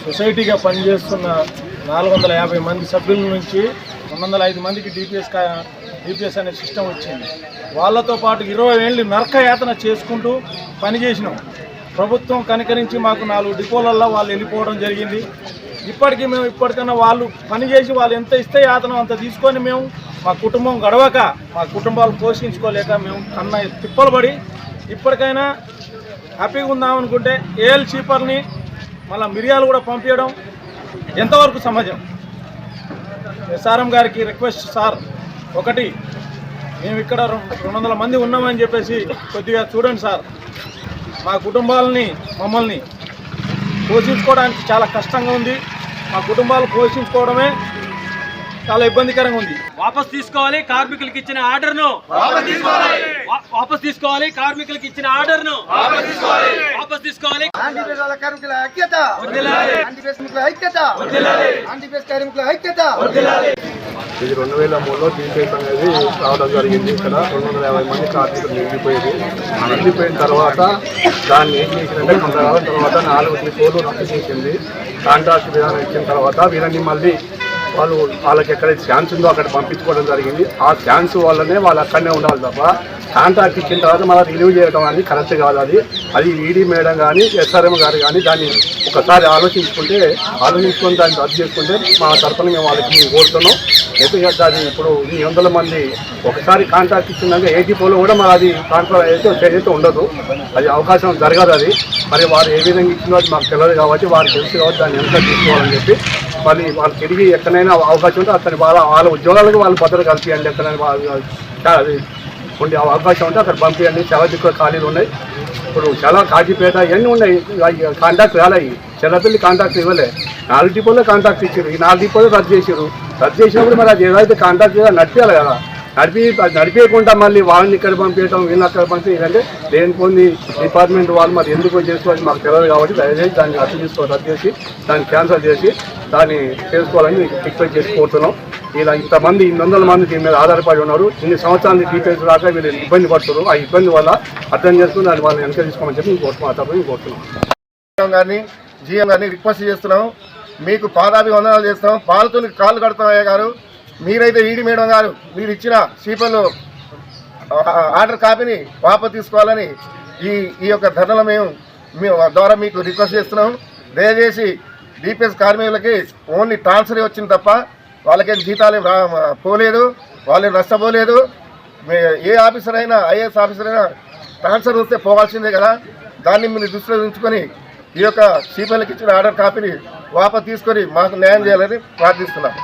సొసైటీగా పనిచేస్తున్న 450 మంది సభ్యుల నుంచి 205 మందికి డిపిఎస్ అనే సిస్టమ్ వచ్చింది. వాళ్ళతో పాటు 20 ఏళ్ళు నరక యాతన చేసుకుంటూ పనిచేసినాం. ప్రభుత్వం కనికరించి మాకు 4 డిపోలల్లో వాళ్ళు వెళ్ళిపోవడం జరిగింది. ఇప్పటికైనా వాళ్ళు పనిచేసి వాళ్ళు ఎంత ఇస్తే యాతనం అంత తీసుకొని మేము మా కుటుంబం గడవక మా కుటుంబాలు పోషించుకోలేక మేము కన్నా తిప్పలు పడి ఇప్పటికైనా హ్యాపీగా ఉందామనుకుంటే ఏఎల్ చీపర్ని మళ్ళీ మిరియాలు కూడా పంపించడం ఎంతవరకు సమాజం? ఎస్ఆర్ఎం గారికి రిక్వెస్ట్ సార్, ఒకటి మేము ఇక్కడ 200 మంది ఉన్నామని చెప్పేసి కొద్దిగా చూడండి సార్. మా కుటుంబాలని మమ్మల్ని పోషించుకోవడానికి చాలా కష్టంగా ఉంది. మా కుటుంబాలు పోషించుకోవడమే చాలా ఇబ్బందికరంగా ఉంది. వాపస్ తీసుకోవాలి కార్మికులకు ఇచ్చిన ఆర్డర్ను, వాపస్ తీసుకోవాలి కార్మికులకు ఇచ్చిన ఆర్డర్ను, వాపస్ తీసుకోవాలి. కార్మికుల ఐక్యత, ఇది 2003లో డిపిఎస్ అనేది రావడం జరిగింది. ఇక్కడ 250 మంది కార్మికులు నిండిపోయిన తర్వాత దాన్ని ఏం చేసిందంటే కొంతకాలం తర్వాత 4 డిపోలు రద్దు చేసింది. కాంట్రాక్ట్ విధానం ఇచ్చిన తర్వాత వీళ్ళని మళ్ళీ వాళ్ళకి ఎక్కడైతే ఛాన్స్ ఉందో అక్కడ పంపించుకోవడం జరిగింది. ఆ ఛాన్స్ వల్లనే వాళ్ళు అక్కడనే ఉండాలి తప్ప కాంట్రాక్ట్ ఇచ్చిన తర్వాత మళ్ళీ రిలీవ్ చేయడం అనేది కరెక్ట్ కాదు. అది ఈడీ మేడం కానీ ఎస్ఆర్ఎం గారు కానీ దాన్ని ఒకసారి ఆలోచించుకొని దాన్ని రద్దు చేసుకుంటే మా తరఫున మేము వాళ్ళకి కోరుతున్నాం. ఎందుకంటే అది ఇప్పుడు 100 మంది ఒకసారి కాంట్రాక్ట్ ఇచ్చిందాక ఏ డిపోలో కూడా మరి అది కాంట్రాక్ట్ అయితే ఉండదు. అది అవకాశం జరగదు. అది మరి వారు ఏ విధంగా ఇచ్చిందో అది మాకు తెలియదు కాబట్టి వారికి తెలుసు కాబట్టి దాన్ని ఎంత తీసుకోవాలని చెప్పి మళ్ళీ వాళ్ళు తిరిగి ఎక్కడైనా అవకాశం ఉంటే అతని వాళ్ళ ఉద్యోగాలకు వాళ్ళు భద్రత కల్పించండి. ఎక్కడైనా అది ఉండే అవకాశం ఉంటే అక్కడ పంపించండి. చాలా దిక్కువ ఖాళీలు ఉన్నాయి. ఇప్పుడు చాలా కాజీపేట ఇవన్నీ ఉన్నాయి. కాంట్రాక్ట్ రాలేదు. చెల్లపల్లి కాంట్రాక్ట్ ఇవ్వలే. 4 డిపోలో కాంట్రాక్ట్ ఇచ్చారు. ఈ 4 డిపోలో రద్దు చేసినప్పుడు మరి అది ఏదైతే కాంట్రాక్ట్ నడిపేయాలి కదా. నడిపేయకుండా మళ్ళీ వాళ్ళని ఇక్కడ పంపించడం వీళ్ళని అక్కడ పంపించాలంటే లేనిపోని డిపార్ట్మెంట్ వాళ్ళు మరి ఎందుకు చేసుకోవాలి మాకు తెలియదు కాబట్టి దయచేసి దాన్ని రద్దు చేసి దాన్ని క్యాన్సిల్ చేసి దాన్ని చేసుకోవాలని రిక్వెస్ట్ చేసి కోరుతున్నాం. ఇలా ఇంతమంది 200 మంది దీని మీద ఆధారపడి ఉన్నారు. ఇన్ని సంవత్సరాలు డీటెయిల్స్ రాక వీళ్ళు ఇబ్బంది పడుతున్నారు. ఆ ఇబ్బంది వల్ల అర్థం చేసుకుని దాన్ని వాళ్ళని వెనక తీసుకోమని చెప్పి కోరుతున్నాం. గారిని జీఎం గారిని రిక్వెస్ట్ చేస్తున్నాం. మీకు పాదాభివందనాలు చేస్తాం. పాలతో కాళ్ళు కడతామయ్య గారు. మీరైతే ఈడీ మేడం గారు మీరు ఇచ్చిన సీపర్లు ఆర్డర్ కాపీని వాపసు తీసుకోవాలని ఈ యొక్క ధరలో మేము ద్వారా మీకు రిక్వెస్ట్ చేస్తున్నాం. దయచేసి డిపిఎస్ కార్మికులకి ఓన్లీ ట్రాన్స్ఫర్ వచ్చింది తప్ప వాళ్ళకేం జీతాలు పోలేదు, వాళ్ళేం నష్టపోలేదు. ఏ ఆఫీసర్ అయినా ఐఏఎస్ ఆఫీసర్ అయినా ట్రాన్స్ఫర్ వస్తే పోవాల్సిందే కదా. దాన్ని మీరు దృష్టిలో ఉంచుకొని ఈ యొక్క సీపర్లకు ఇచ్చిన ఆర్డర్ కాపీని వాపసు తీసుకొని మాకు న్యాయం చేయాలని ప్రార్థిస్తున్నాం.